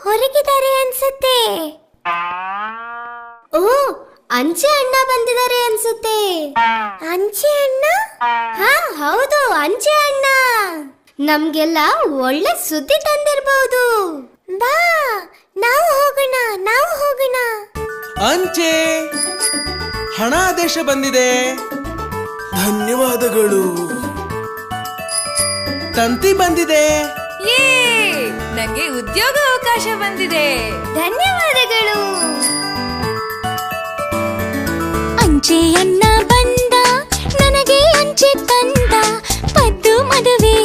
ಹೊರಗಿದ್ದಾರೆ ಅನ್ಸುತ್ತೆ. ಓ, ಅಂಚೆ ಅಣ್ಣ ಬಂದಿದ್ದಾರೆ ಅನ್ಸುತ್ತೆ. ಅಂಚೆ ಅಣ್ಣ? ಹಾ ಹೌದು, ಅಂಚೆ ಅಣ್ಣ ನಮ್ಗೆಲ್ಲ ಒಳ್ಳೆ ಸುದ್ದಿ ತಂದಿರಬಹುದು. ಬಾ, ನಾವು ಹೋಗೋಣ. ಅಂಚೆ ಹಣ ಆದೇಶ ಬಂದಿದೆ. ಧನ್ಯವಾದಗಳು. ತಂತಿ ಬಂದಿದೆ. ನಂಗೆ ಉದ್ಯೋಗ ಅವಕಾಶ ಬಂದಿದೆ. ಧನ್ಯವಾದಗಳು. ಅಂಚೆ ಅಣ್ಣ ಬಂದ, ನನಗೆ ಅಂಚೆ ತಂದ, ಪದ್ದು ಮದುವೆ